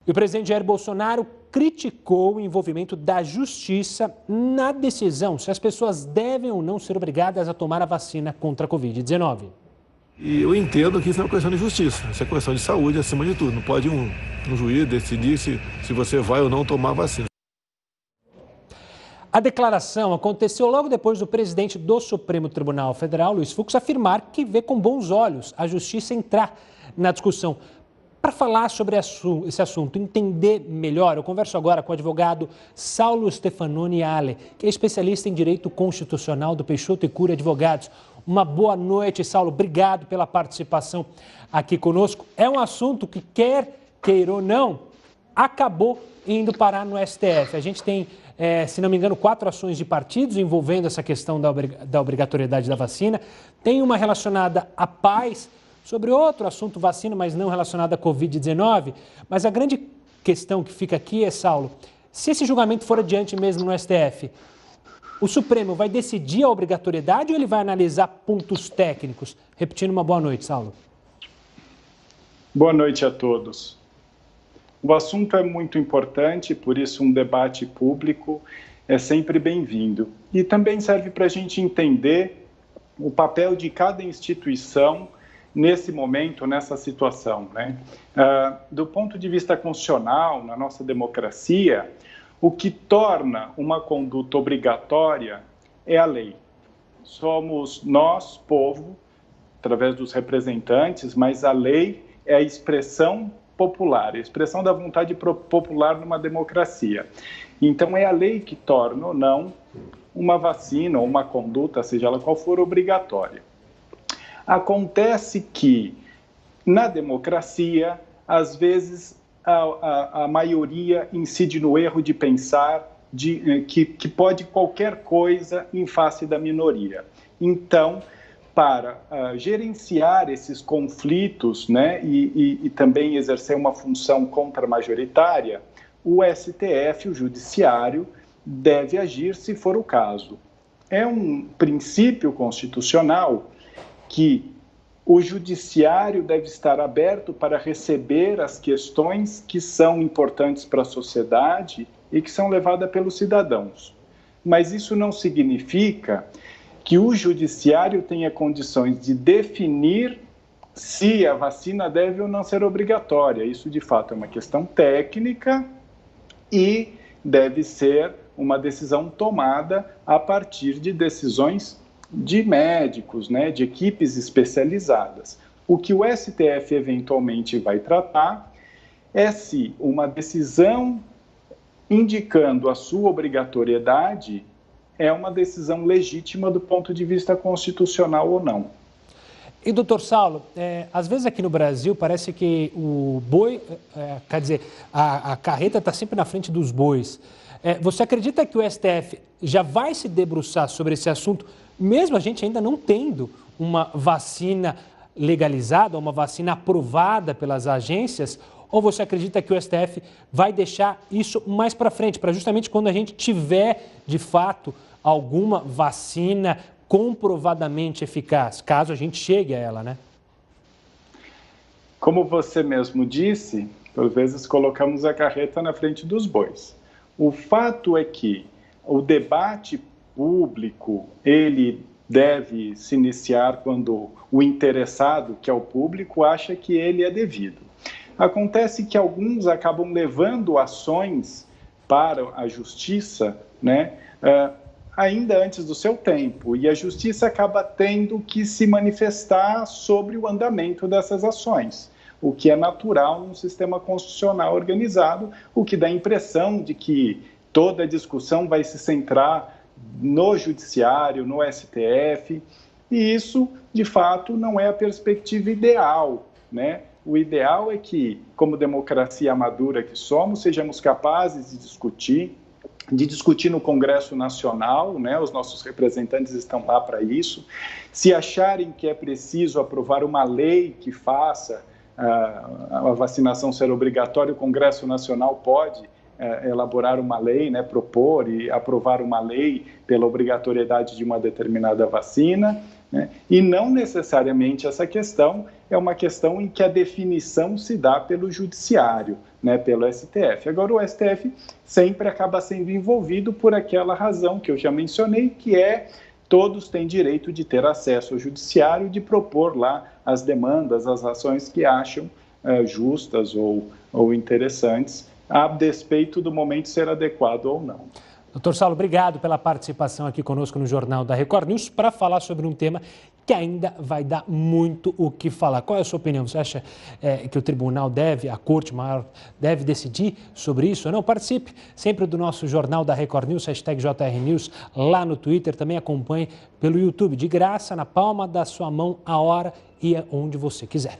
E o presidente Jair Bolsonaro criticou o envolvimento da justiça na decisão se as pessoas devem ou não ser obrigadas a tomar a vacina contra a Covid-19. E eu entendo que isso é uma questão de justiça, isso é questão de saúde acima de tudo. Não pode um juiz decidir se você vai ou não tomar a vacina. A declaração aconteceu logo depois do presidente do Supremo Tribunal Federal, Luiz Fux, afirmar que vê com bons olhos a justiça entrar na discussão. Para falar sobre esse assunto, entender melhor, eu converso agora com o advogado Saulo Stefanoni Ale, que é especialista em direito constitucional do Peixoto e Cury Advogados. Uma boa noite, Saulo. Obrigado pela participação aqui conosco. É um assunto que, quer queira ou não, acabou indo parar no STF. A gente tem, se não me engano, 4 ações de partidos envolvendo essa questão da obrigatoriedade da vacina. Tem uma relacionada à paz, sobre outro assunto, vacina, mas não relacionada à Covid-19. Mas a grande questão que fica aqui é, Saulo, se esse julgamento for adiante mesmo no STF, o Supremo vai decidir a obrigatoriedade ou ele vai analisar pontos técnicos? Repetindo, uma boa noite, Saulo. Boa noite a todos. O assunto é muito importante, por isso um debate público é sempre bem-vindo. E também serve para a gente entender o papel de cada instituição nesse momento, nessa situação, né? Do ponto de vista constitucional, na nossa democracia, o que torna uma conduta obrigatória é a lei. Somos nós, povo, através dos representantes, mas a lei é a expressão popular, a expressão da vontade popular numa democracia. Então, é a lei que torna ou não uma vacina ou uma conduta, seja ela qual for, obrigatória. Acontece que, na democracia, às vezes, a maioria incide no erro de pensar que pode qualquer coisa em face da minoria. Então, para gerenciar esses conflitos, né, e também exercer uma função contra-majoritária, o STF, o Judiciário, deve agir se for o caso. É um princípio constitucional que o Judiciário deve estar aberto para receber as questões que são importantes para a sociedade e que são levadas pelos cidadãos. Mas isso não significa que o Judiciário tenha condições de definir se a vacina deve ou não ser obrigatória. Isso, de fato, é uma questão técnica e deve ser uma decisão tomada a partir de decisões de médicos, né, de equipes especializadas. O que o STF eventualmente vai tratar é se uma decisão indicando a sua obrigatoriedade é uma decisão legítima do ponto de vista constitucional ou não. E, doutor Saulo, às vezes aqui no Brasil parece que o boi, quer dizer, a carreta está sempre na frente dos bois. Você acredita que o STF já vai se debruçar sobre esse assunto, mesmo a gente ainda não tendo uma vacina legalizada, uma vacina aprovada pelas agências? Ou você acredita que o STF vai deixar isso mais para frente, para justamente quando a gente tiver, de fato, alguma vacina comprovadamente eficaz, caso a gente chegue a ela, né? Como você mesmo disse, por vezes colocamos a carreta na frente dos bois. O fato é que o debate público, ele deve se iniciar quando o interessado, que é o público, acha que ele é devido. Acontece que alguns acabam levando ações para a justiça, né, ainda antes do seu tempo, e a justiça acaba tendo que se manifestar sobre o andamento dessas ações, o que é natural num sistema constitucional organizado, o que dá a impressão de que toda a discussão vai se centrar no Judiciário, no STF, e isso, de fato, não é a perspectiva ideal, né? O ideal é que, como democracia madura que somos, sejamos capazes de discutir no Congresso Nacional, né? Os nossos representantes estão lá para isso. Se acharem que é preciso aprovar uma lei que faça a vacinação ser obrigatória, o Congresso Nacional pode elaborar uma lei, né, propor e aprovar uma lei pela obrigatoriedade de uma determinada vacina, né, e não necessariamente essa questão é uma questão em que a definição se dá pelo judiciário, né, pelo STF. Agora, o STF sempre acaba sendo envolvido por aquela razão que eu já mencionei, que é todos têm direito de ter acesso ao judiciário, de propor lá as demandas, as ações que acham justas ou interessantes, a despeito do momento ser adequado ou não. Doutor Saulo, obrigado pela participação aqui conosco no Jornal da Record News para falar sobre um tema que ainda vai dar muito o que falar. Qual é a sua opinião? Você acha que o tribunal a Corte Maior deve decidir sobre isso ou não? Participe sempre do nosso Jornal da Record News, #JRNews, lá no Twitter. Também acompanhe pelo YouTube, de graça, na palma da sua mão, a hora e onde você quiser.